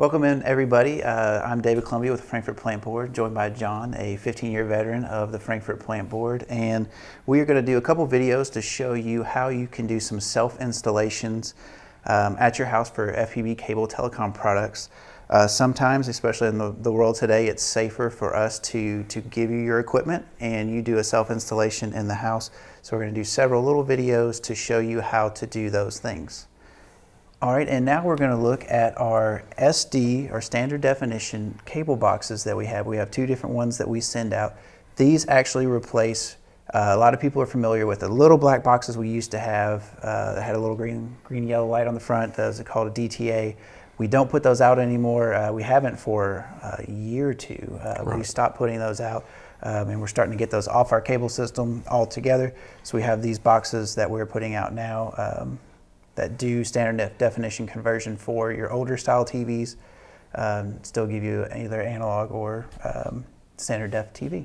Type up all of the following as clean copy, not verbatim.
Welcome in, everybody. I'm David Columbia with the Frankfurt Plant Board, joined by John, a 15-year veteran of the Frankfurt Plant Board, and we are going to do a couple videos to show you how you can do some self-installations at your house for FPB cable telecom products. Sometimes, especially in the world today, it's safer for us to give you your equipment and you do a self-installation in the house. So we're going to do several little videos to show you how to do those things. All right, and now we're going to look at our SD, or standard definition cable boxes that we have. We have two different ones that we send out. These actually replace, a lot of people are familiar with the little black boxes we used to have that had a little green yellow light on the front. Those are called a DTA. We don't put those out anymore. We haven't for a year or two. Right. We stopped putting those out, and we're starting to get those off our cable system altogether. So we have these boxes that we're putting out now that do standard definition conversion for your older style TVs, still give you either analog or standard def TV.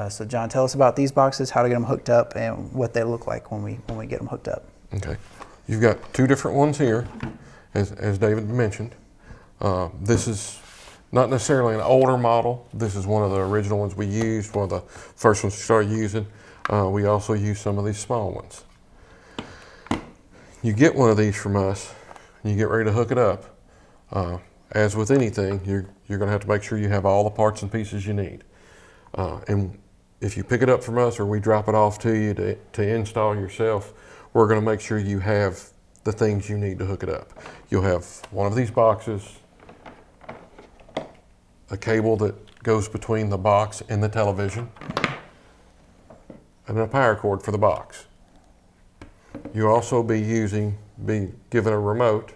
So John, tell us about these boxes, how to get them hooked up, and what they look like when we get them hooked up. Okay, you've got two different ones here, as David mentioned. This is not necessarily an older model. This is one of the original ones we used, one of the first ones we started using. We also use some of these small ones. You get one of these from us, and you get ready to hook it up. As with anything, you're going to have to make sure you have all the parts and pieces you need. And if you pick it up from us or we drop it off to you to install yourself, we're going to make sure you have the things you need to hook it up. You'll have one of these boxes, a cable that goes between the box and the television, and a power cord for the box. You'll also be given a remote,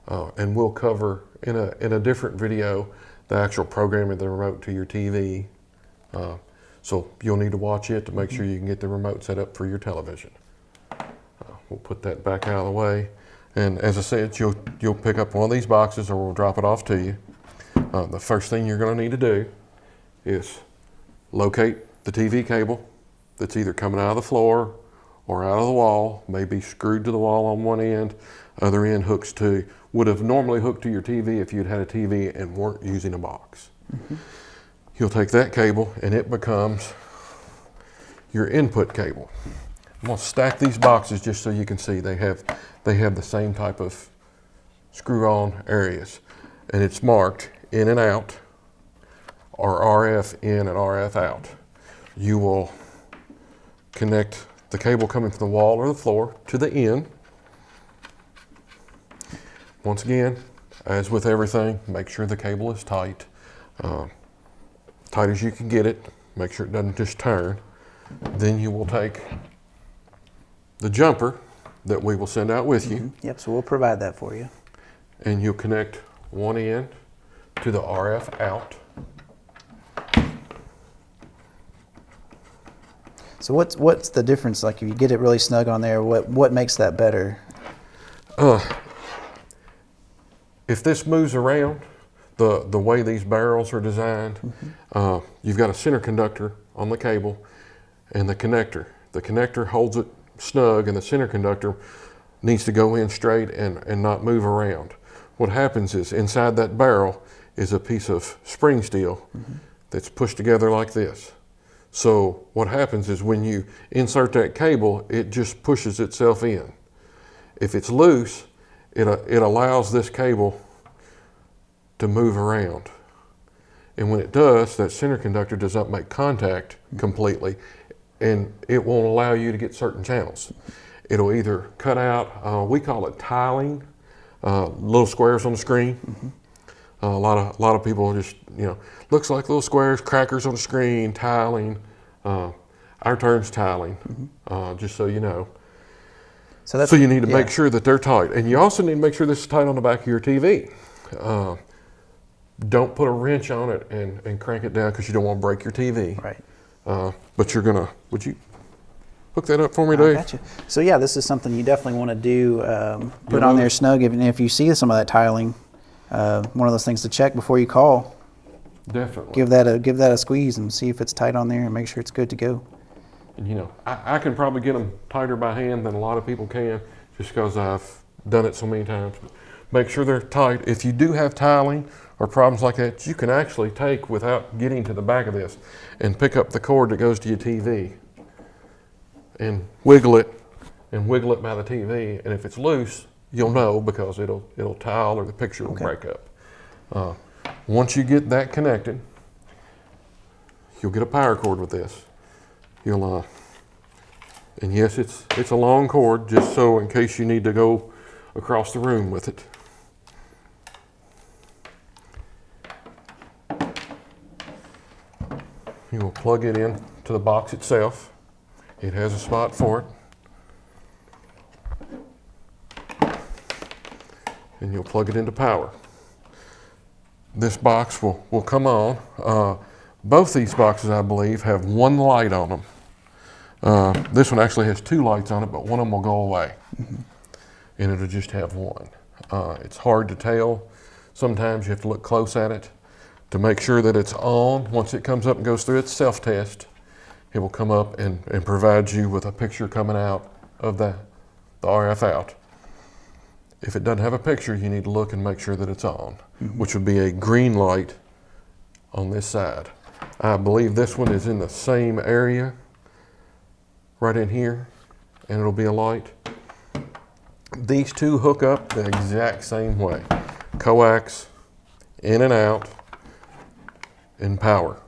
and we'll cover in a different video the actual programming of the remote to your TV. So you'll need to watch it to make sure you can get the remote set up for your television. We'll put that back out of the way, and as I said, you'll pick up one of these boxes, or we'll drop it off to you. The first thing you're going to need to do is locate the TV cable that's either coming out of the floor or out of the wall, maybe screwed to the wall on one end, other end would have normally hooked to your TV if you'd had a TV and weren't using a box. You'll take that cable and it becomes your input cable. I'm gonna stack these boxes just so you can see they have the same type of screw-on areas, and it's marked in and out, or RF in and RF out. You will connect the cable coming from the wall or the floor to the end. Once again, as with everything, make sure the cable is tight. Tight as you can get it. Make sure it doesn't just turn. Then you will take the jumper that we will send out with you. Yep, so we'll provide that for you. And you'll connect one end to the RF out. So what's the difference? Like, if you get it really snug on there, what makes that better? If this moves around, the way these barrels are designed, you've got a center conductor on the cable and the connector. The connector holds it snug, and the center conductor needs to go in straight and not move around. What happens is inside that barrel is a piece of spring steel that's pushed together like this. So what happens is when you insert that cable, it just pushes itself in. If it's loose, it allows this cable to move around. And when it does, that center conductor does not make contact completely, and it won't allow you to get certain channels. It'll either cut out, we call it tiling, little squares on the screen. A lot of people just, looks like little squares, crackers on the screen, tiling. Our term's tiling, just so you know. So you need to make sure that they're tight. And you also need to make sure this is tight on the back of your TV. Don't put a wrench on it and crank it down, because you don't want to break your TV. Right. But would you hook that up for me, Dave? Gotcha. So yeah, this is something you definitely want to do, put on there snug. Even if you see some of that tiling, one of those things to check before you call. Definitely. Give that a squeeze and see if it's tight on there, and make sure it's good to go. And I can probably get them tighter by hand than a lot of people can, just because I've done it so many times. Make sure they're tight. If you do have tiling or problems like that, you can actually take, without getting to the back of this, and pick up the cord that goes to your TV and wiggle it by the TV. And if it's loose, you'll know, because it'll tile or the picture will break up. Once you get that connected, you'll get a power cord with this. And yes, it's a long cord, just so in case you need to go across the room with it. You will plug it in to the box itself. It has a spot for it. And you'll plug it into power. This box will come on. Both these boxes, I believe, have one light on them. This one actually has two lights on it, but one of them will go away. And it'll just have one. It's hard to tell. Sometimes you have to look close at it to make sure that it's on. Once it comes up and goes through its self-test, it will come up and provide you with a picture coming out of the RF out. If it doesn't have a picture, you need to look and make sure that it's on, which would be a green light on this side. I believe this one is in the same area, right in here, and it'll be a light. These two hook up the exact same way. Coax, in and out, and power.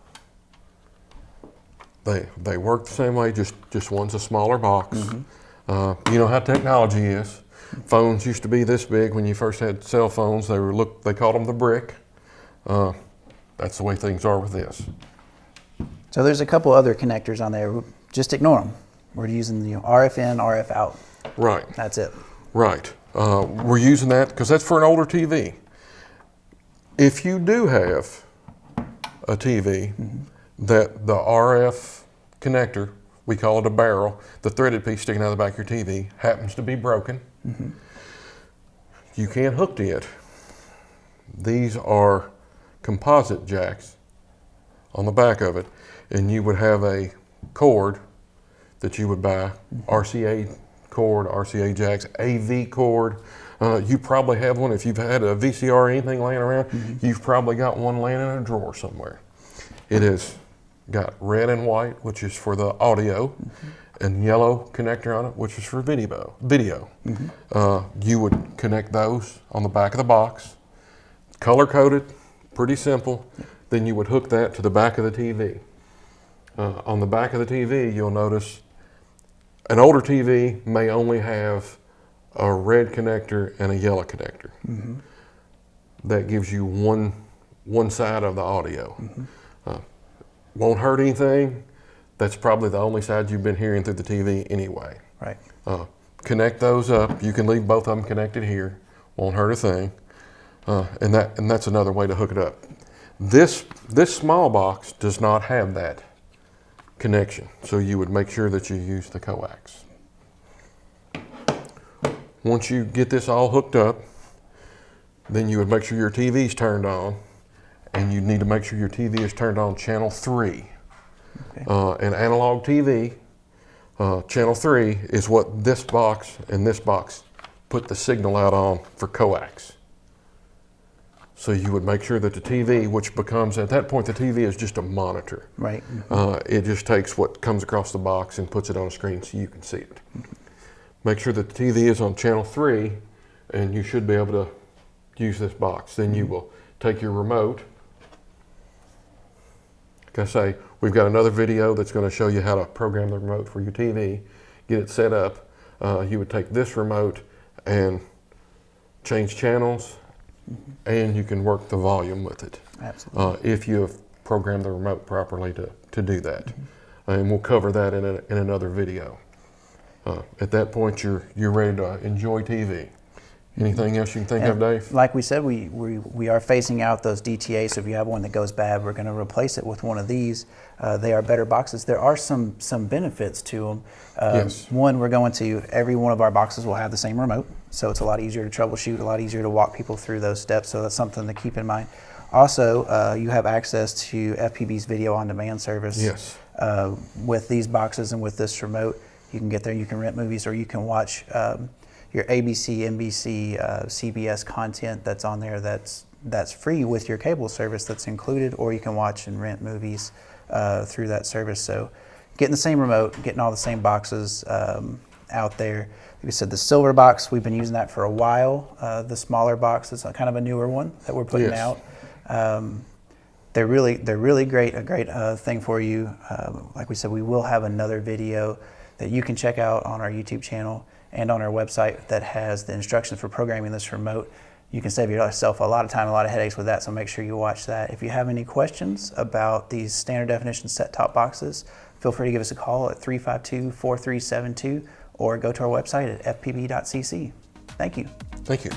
They work the same way, just one's a smaller box. You know how technology is. Phones used to be this big when you first had cell phones. They called them the brick. That's the way things are with this. So there's a couple other connectors on there. Just ignore them. We're using RF in, RF out. Right. That's it. Right. We're using that because that's for an older TV. If you do have a TV that the RF connector, we call it a barrel, the threaded piece sticking out of the back of your TV, happens to be broken, you can't hook to it. These are composite jacks on the back of it, and you would have a cord that you would buy, RCA cord, RCA jacks, AV cord. You probably have one. If you've had a VCR or anything laying around, you've probably got one laying in a drawer somewhere. It has got red and white, which is for the audio, and yellow connector on it, which is for video. You would connect those on the back of the box, color-coded, pretty simple. Then you would hook that to the back of the TV. On the back of the TV, you'll notice an older TV may only have a red connector and a yellow connector. That gives you one side of the audio. Won't hurt anything. That's probably the only side you've been hearing through the TV anyway. Right. Connect those up. You can leave both of them connected here. Won't hurt a thing. And that's another way to hook it up. This small box does not have that connection, so you would make sure that you use the coax. Once you get this all hooked up, then you would make sure your TV's turned on, and you need to make sure your TV is turned on channel 3. An analog TV, channel 3 is what this box and this box put the signal out on for coax. So you would make sure that the TV, which becomes, at that point, the TV is just a monitor. Right. It just takes what comes across the box and puts it on a screen so you can see it. Make sure that the TV is on channel 3, and you should be able to use this box. Then you will take your remote. Like I say, we've got another video that's going to show you how to program the remote for your TV, get it set up. You would take this remote and change channels, and you can work the volume with it. Absolutely. If you have programmed the remote properly to do that. And we'll cover that in another video. At that point, you're ready to enjoy TV. Anything else you can think of, Dave? Like we said, we are phasing out those DTA, so if you have one that goes bad, we're going to replace it with one of these. They are better boxes. There are some benefits to them. Yes. One, every one of our boxes will have the same remote, so it's a lot easier to troubleshoot, a lot easier to walk people through those steps, so that's something to keep in mind. Also, you have access to FPB's video on demand service. Yes. With these boxes and with this remote, you can get there, you can rent movies, or you can watch your ABC, NBC, CBS content that's on there that's free with your cable service that's included, or you can watch and rent movies through that service. So getting the same remote, getting all the same boxes out there. Like I said, the silver box, we've been using that for a while. The smaller box is kind of a newer one that we're putting out. They're really great, a great thing for you. Like we said, we will have another video that you can check out on our YouTube channel and on our website that has the instructions for programming this remote. You can save yourself a lot of time, a lot of headaches with that, so make sure you watch that. If you have any questions about these standard definition set-top boxes, feel free to give us a call at 352-4372 or go to our website at fpb.cc. Thank you. Thank you.